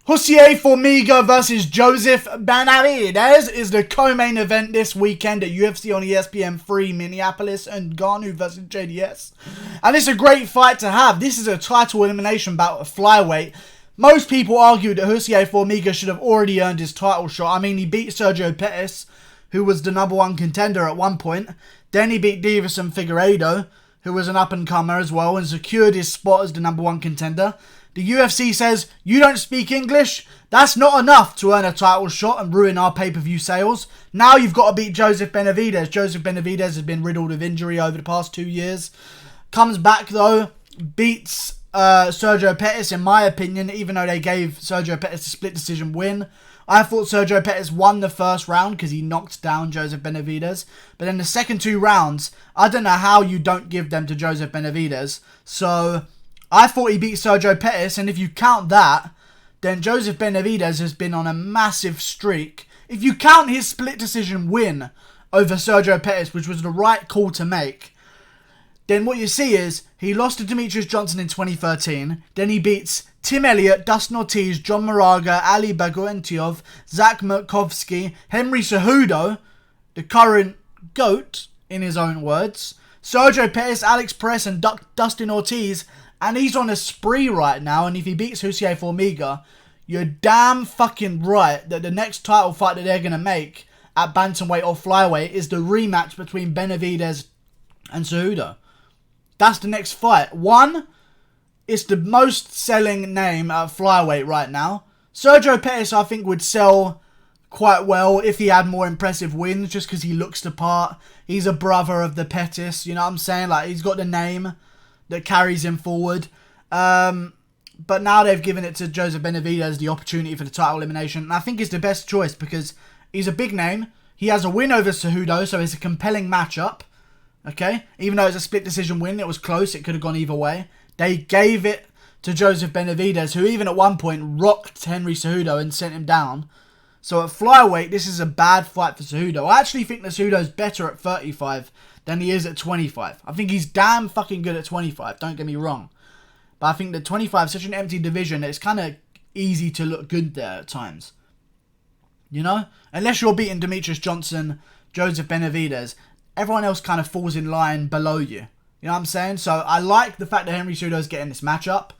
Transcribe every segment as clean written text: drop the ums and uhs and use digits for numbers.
Jussier Formiga versus Joseph Benavidez is the co-main event this weekend at UFC on ESPN 3, Minneapolis Ngannou versus JDS. And it's a great fight to have. This is a title elimination bout of flyweight. Most people argue that Jussier Formiga should have already earned his title shot. I mean, he beat Sergio Pettis, who was the #1 contender at one point. Then he beat Joseph Figueiredo, who was an up-and-comer as well, and secured his spot as the #1 contender. The UFC says, you don't speak English? That's not enough to earn a title shot and ruin our pay-per-view sales. Now you've got to beat Joseph Benavidez. Joseph Benavidez has been riddled with injury over the past 2 years. Comes back, though, beats Sergio Pettis, in my opinion, even though they gave Sergio Pettis a split decision win. I thought Sergio Pettis won the first round because he knocked down Joseph Benavidez. But then the second 2 rounds, I don't know how you don't give them to Joseph Benavidez. So I thought he beat Sergio Pettis, and if you count that, then Joseph Benavidez has been on a massive streak. If you count his split decision win over Sergio Pettis, which was the right call to make, then what you see is he lost to Demetrius Johnson in 2013. Then he beats Tim Elliott, Dustin Ortiz, John Moraga, Ali Bagauentiov, Zach Murkowski, Henry Cejudo, the current GOAT, in his own words, Sergio Pettis, Alex Perez, and Dustin Ortiz. And he's on a spree right now. And if he beats Jussier Formiga, you're damn fucking right that the next title fight that they're going to make at bantamweight or flyweight is the rematch between Benavidez and Cejudo. That's the next fight. One, it's the most selling name at flyweight right now. Sergio Pettis, I think, would sell quite well if he had more impressive wins, just because he looks the part. He's a brother of the Pettis, you know what I'm saying? Like, he's got the name that carries him forward. But now they've given it to Joseph Benavidez the opportunity for the title elimination. And I think it's the best choice because he's a big name. He has a win over Cejudo, so it's a compelling matchup. Okay? Even though it's a split decision win, it was close. It could have gone either way. They gave it to Joseph Benavidez, who even at one point rocked Henry Cejudo and sent him down. So at flyweight, this is a bad fight for Cejudo. I actually think that Cejudo's better at 35 than he is at 25. I think he's damn fucking good at 25, don't get me wrong. But I think that 25 is such an empty division that it's kind of easy to look good there at times. You know? Unless you're beating Demetrius Johnson, Joseph Benavidez, everyone else kind of falls in line below you. You know what I'm saying? So I like the fact that Henry Cejudo's getting this matchup.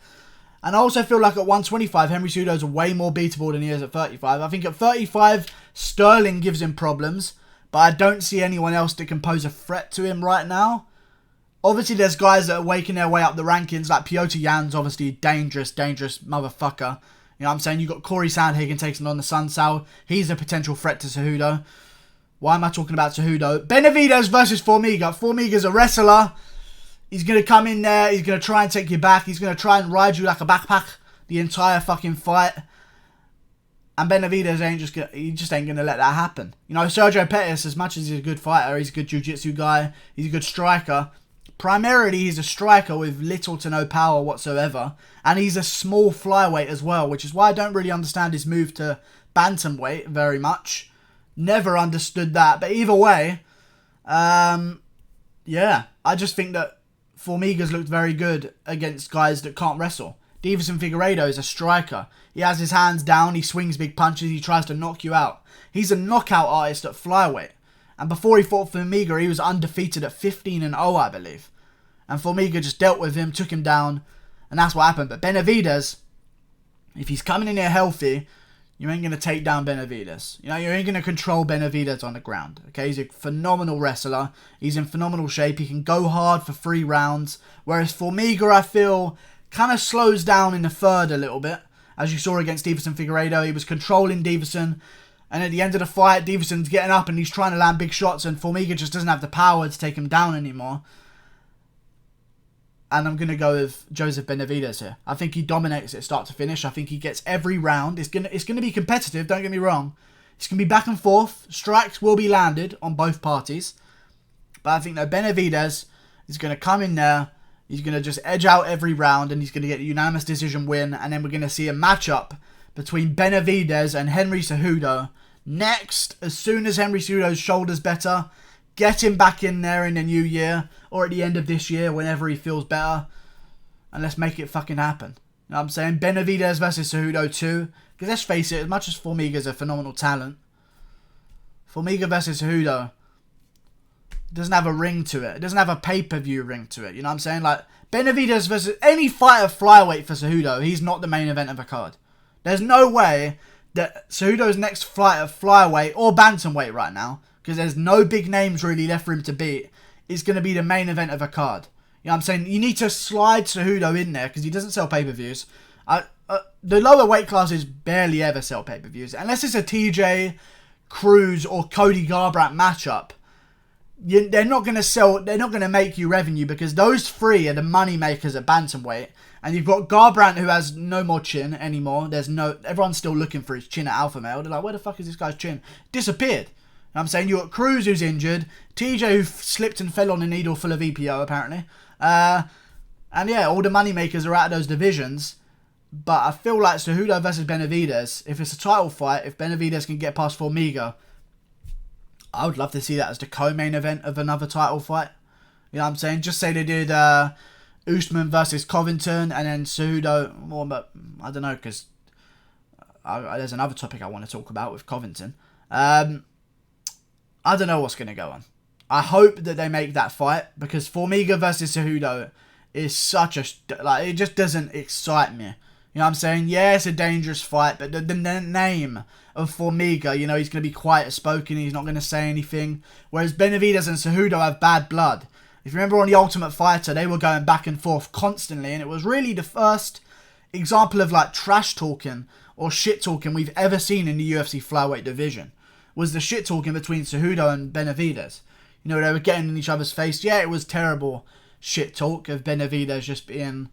And I also feel like at 125, Henry Cejudo's way more beatable than he is at 35. I think at 35, Sterling gives him problems. But I don't see anyone else that can pose a threat to him right now. Obviously, there's guys that are waking their way up the rankings, like Piotr Jan's obviously dangerous motherfucker. You know what I'm saying? You've got Corey Sandhagen taking on the Sun Sal. He's a potential threat to Cejudo. Why am I talking about Cejudo? Benavidez versus Formiga. Formiga's a wrestler. He's going to come in there. He's going to try and take you back. He's going to try and ride you like a backpack the entire fucking fight. And Benavidez just ain't going to let that happen. You know, Sergio Pettis, as much as he's a good fighter, he's a good jiu-jitsu guy, he's a good striker. Primarily, he's a striker with little to no power whatsoever. And he's a small flyweight as well, which is why I don't really understand his move to bantamweight very much. Never understood that. But either way, yeah, I just think that Formiga's looked very good against guys that can't wrestle. Joseph Figueiredo is a striker. He has his hands down, he swings big punches, he tries to knock you out. He's a knockout artist at flyweight. And before he fought Formiga, he was undefeated at 15-0, I believe. And Formiga just dealt with him, took him down, and that's what happened. But Benavidez, if he's coming in here healthy, you ain't going to take down Benavidez. You know, you ain't going to control Benavidez on the ground. Okay, he's a phenomenal wrestler. He's in phenomenal shape. He can go hard for 3 rounds. Whereas Formiga, I feel, kind of slows down in the third a little bit. As you saw against Joseph Figueiredo, he was controlling Joseph. And at the end of the fight, Josef's getting up and he's trying to land big shots. And Formiga just doesn't have the power to take him down anymore. And I'm going to go with Joseph Benavidez here. I think he dominates it start to finish. I think he gets every round. It's going to be competitive, don't get me wrong. It's going to be back and forth. Strikes will be landed on both parties. But I think that Benavidez is going to come in there. He's going to just edge out every round and he's going to get a unanimous decision win. And then we're going to see a matchup between Benavidez and Henry Cejudo. Next, as soon as Henry Cejudo's shoulder's better, get him back in there in the new year or at the end of this year, whenever he feels better. And let's make it fucking happen. You know what I'm saying? Benavidez versus Cejudo too. Because let's face it, as much as Formiga's a phenomenal talent, Formiga versus Cejudo doesn't have a ring to it. It doesn't have a pay-per-view ring to it. You know what I'm saying? Like, Benavidez versus any fighter flyweight for Cejudo, he's not the main event of a card. There's no way that Cejudo's next fight of flyweight or bantamweight right now, because there's no big names really left for him to beat, is going to be the main event of a card. You know what I'm saying? You need to slide Cejudo in there because he doesn't sell pay-per-views. The lower weight classes barely ever sell pay-per-views. Unless it's a TJ, Cruz or Cody Garbrandt matchup. They're not going to sell, they're not going to make you revenue because those three are the money makers at bantamweight. And you've got Garbrandt who has no more chin anymore. Everyone's still looking for his chin at alpha male. They're like, where the fuck is this guy's chin? Disappeared. You know what I'm saying? You've got Cruz who's injured. TJ who slipped and fell on a needle full of EPO apparently. And yeah, all the money makers are out of those divisions. But I feel like Cejudo versus Benavidez, if it's a title fight, if Benavidez can get past Formiga, I would love to see that as the co-main event of another title fight. You know what I'm saying? Just say they did Usman versus Covington and then Cejudo. Well, but I don't know, because there's another topic I want to talk about with Covington. I don't know what's going to go on. I hope that they make that fight because Formiga versus Cejudo is such a... like, it just doesn't excite me. You know what I'm saying? Yeah, it's a dangerous fight, but the name of Formiga, you know, he's going to be quiet spoken. He's not going to say anything. Whereas Benavidez and Cejudo have bad blood. If you remember on The Ultimate Fighter, they were going back and forth constantly. And it was really the first example of like trash talking or shit talking we've ever seen in the UFC flyweight division. Was the shit talking between Cejudo and Benavidez. You know, they were getting in each other's face. Yeah, it was terrible shit talk of Benavidez just being...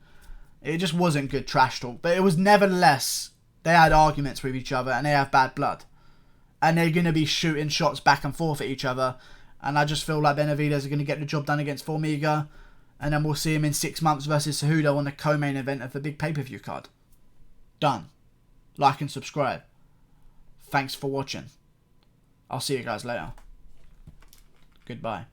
it just wasn't good trash talk. But it was nevertheless... they had arguments with each other and they have bad blood. And they're going to be shooting shots back and forth at each other. And I just feel like Benavidez are going to get the job done against Formiga. And then we'll see him in 6 months versus Cejudo on the co-main event of the big pay-per-view card. Done. Like and subscribe. Thanks for watching. I'll see you guys later. Goodbye.